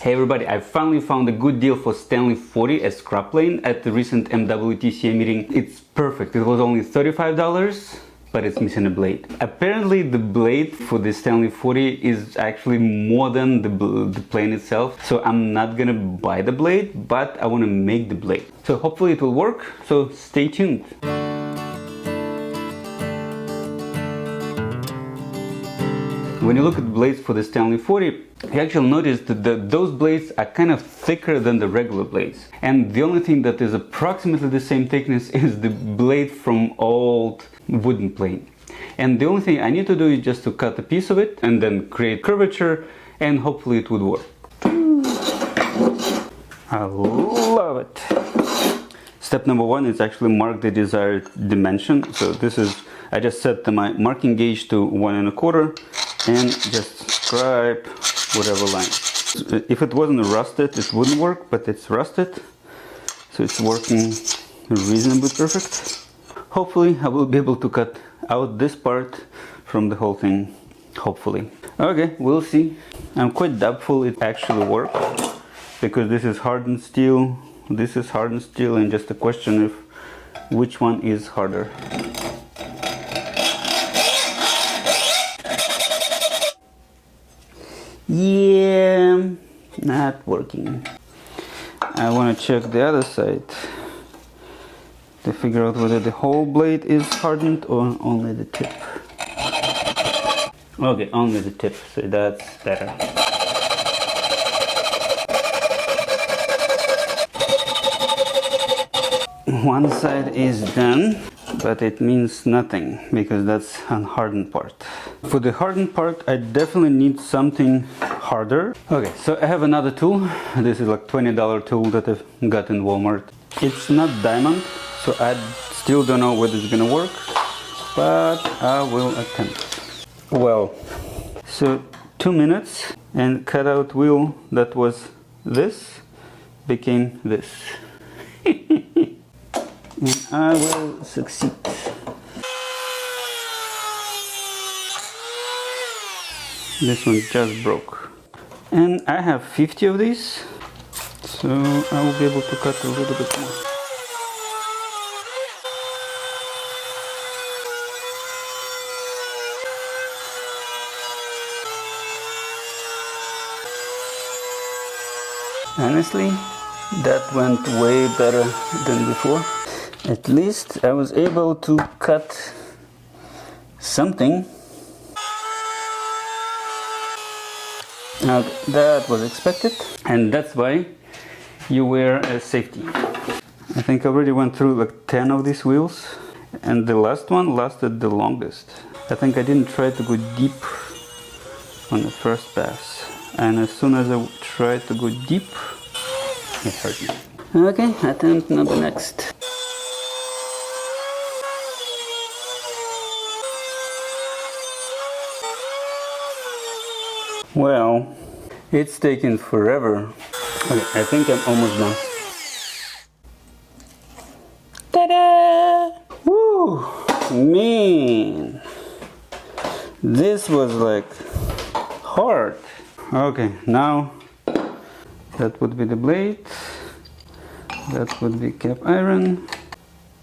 Hey everybody, I finally found a good deal for Stanley 40 as scrap plane at the recent MWTCA meeting. It's perfect. It was only $35, but it's missing a blade. Apparently the blade for the Stanley 40 is actually more than the plane itself. So I'm not gonna buy the blade, but I wanna make the blade. So hopefully it will work, so stay tuned. When you look at blades for the Stanley 40, you actually notice that those blades are kind of thicker than the regular blades. And the only thing that is approximately the same thickness is the blade from old wooden plane. And the only thing I need to do is just to cut a piece of it and then create curvature, and hopefully it would work. I love it. Step number one is actually mark the desired dimension. So this is, I just set my marking gauge to 1 1/4 and just scribe whatever line. If it wasn't rusted, it wouldn't work, but it's rusted, so it's working reasonably perfect. Hopefully I will be able to cut out this part from the whole thing, hopefully. Okay, we'll see. I'm quite doubtful it actually works, because this is hardened steel, this is hardened steel, and just a question of which one is harder. Yeah, not working. I want to check the other side to figure out whether the whole blade is hardened or only the tip. Okay, only the tip, so that's better. One side is done, but it means nothing because that's unhardened part. For the hardened part, I definitely need something harder. Okay, so I have another tool. This is like $20 tool that I've got in Walmart. It's not diamond, so I still don't know whether it's gonna work, but I will attempt. Well, so 2 minutes, and cutout wheel that was this became this. And I will succeed. This one just broke. And I have 50 of these, so I will be able to cut a little bit more. Honestly, that went way better than before. At least I was able to cut something. Now that was expected, and that's why you wear a safety. I think I already went through like 10 of these wheels, and the last one lasted the longest. I think I didn't try to go deep on the first pass, and as soon as I tried to go deep, it hurt me. Okay, attempt number next. Well, it's taken forever. Okay, I think I'm almost done. Ta-da! Woo! Man! This was like hard. Okay, now that would be the blade, that would be cap iron,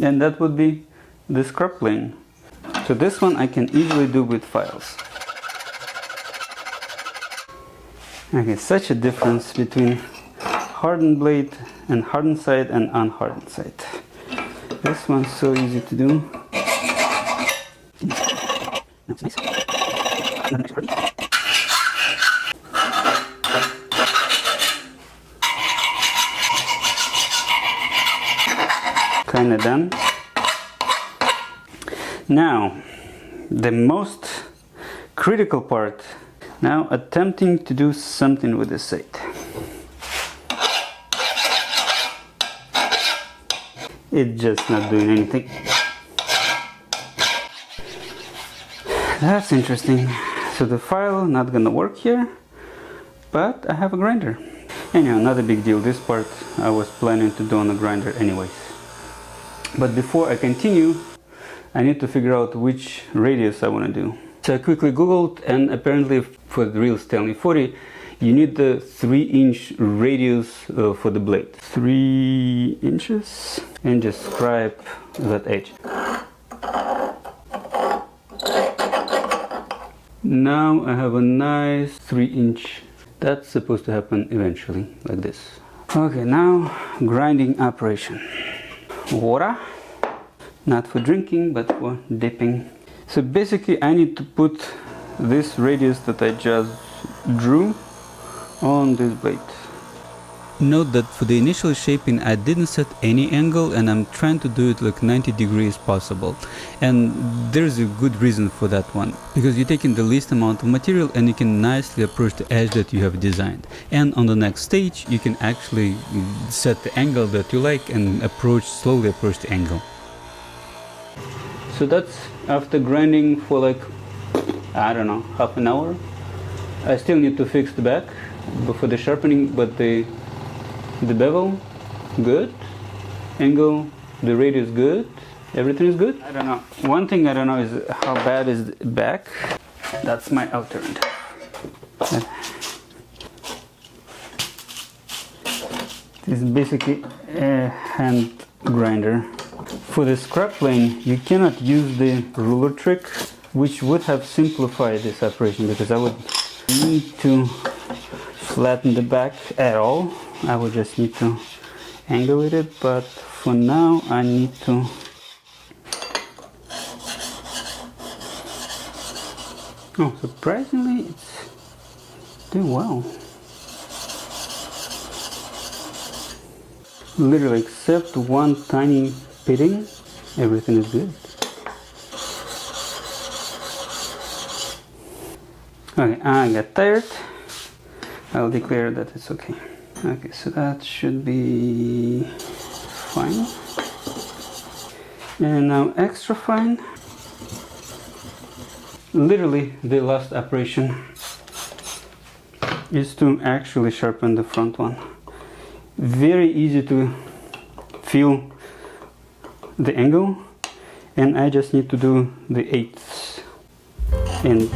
and that would be the scrap plane. So this one I can easily do with files. Okay, such a difference between hardened blade and hardened side and unhardened side. This one's so easy to do. That's nice. Kinda done. Now, the most critical part. Now attempting to do something with this side. It's just not doing anything. That's interesting. So the file not gonna work here, but I have a grinder. Anyhow, not a big deal. This part I was planning to do on a grinder anyways. But before I continue, I need to figure out which radius I want to do. So I quickly googled, and apparently for the real Stanley 40 you need the 3-inch radius for the blade. 3 inches, and just scrape that edge. Now I have a nice 3-inch. That's supposed to happen eventually, like this. Okay, now grinding operation. Water, not for drinking, but for dipping. So basically I need to put this radius that I just drew on this blade. Note that for the initial shaping I didn't set any angle, and I'm trying to do it like 90 degrees possible. And there's a good reason for that one, because you're taking the least amount of material and you can nicely approach the edge that you have designed. And on the next stage you can actually set the angle that you like and slowly approach the angle. So that's after grinding for like, I don't know, half an hour. I still need to fix the back before the sharpening, but the bevel, good. Angle, the radius, good. Everything is good. I don't know. One thing I don't know is how bad is the back. That's my alternative. This is basically a hand grinder. For the scrap plane, you cannot use the ruler trick, which would have simplified this operation, because I would need to flatten the back at all. I would just need to angle it, but for now I need to surprisingly it's doing well. Literally, except one tiny pitting, everything is good. Okay, I got tired. I'll declare that it's okay. Okay, so that should be fine. And now extra fine. Literally, the last operation is to actually sharpen the front one. Very easy to feel the angle, and I just need to do the 1/8 and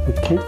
okay.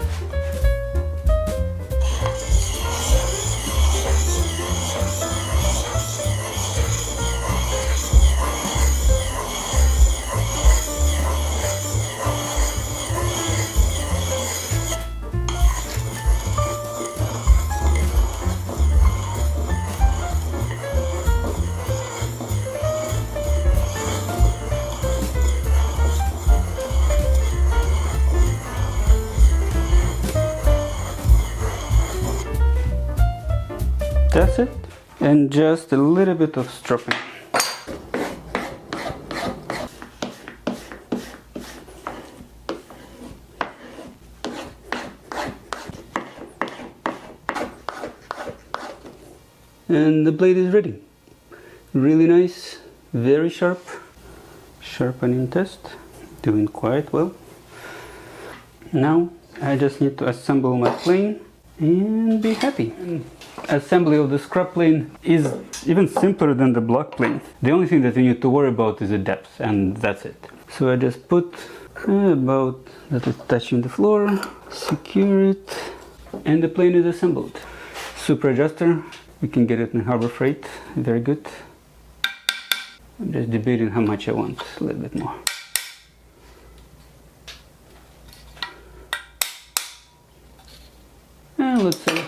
That's it, and just a little bit of stropping. And the blade is ready. Really nice, very sharp. Sharpening test, doing quite well. Now I just need to assemble my plane and be happy. Assembly of the scrap plane is even simpler than the block plane. The only thing that you need to worry about is the depth, and that's it. So I just put about that it's touching the floor, secure it, and the plane is assembled. Super adjuster, you can get it in Harbor Freight, very good. I'm just debating how much I want, a little bit more. And let's see.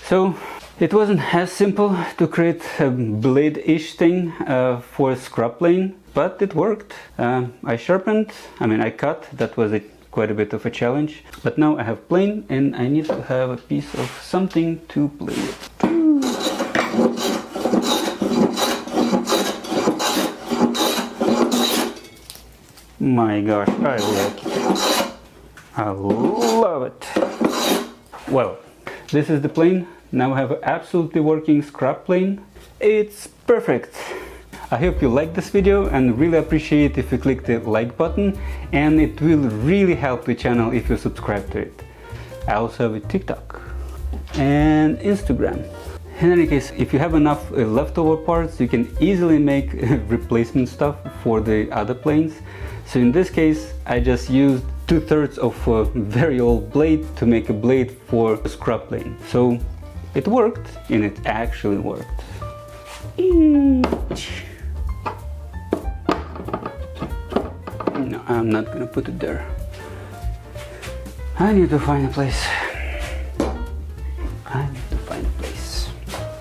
So it wasn't as simple to create a blade-ish thing for a scrap plane, but it worked. I sharpened, I cut, that was quite a bit of a challenge. But now I have plane and I need to have a piece of something to play with. My gosh, I like it. I love it. Well, this is the plane. Now I have an absolutely working scrap plane. It's perfect. I hope you liked this video and really appreciate if you click the like button, and it will really help the channel if you subscribe to it. I also have a TikTok and Instagram. In any case, if you have enough leftover parts, you can easily make replacement stuff for the other planes. So in this case, I just used 2/3 of a very old blade to make a blade for a scrub plane. So it worked, and it actually worked. No, I'm not gonna put it there. I need to find a place. I need to find a place.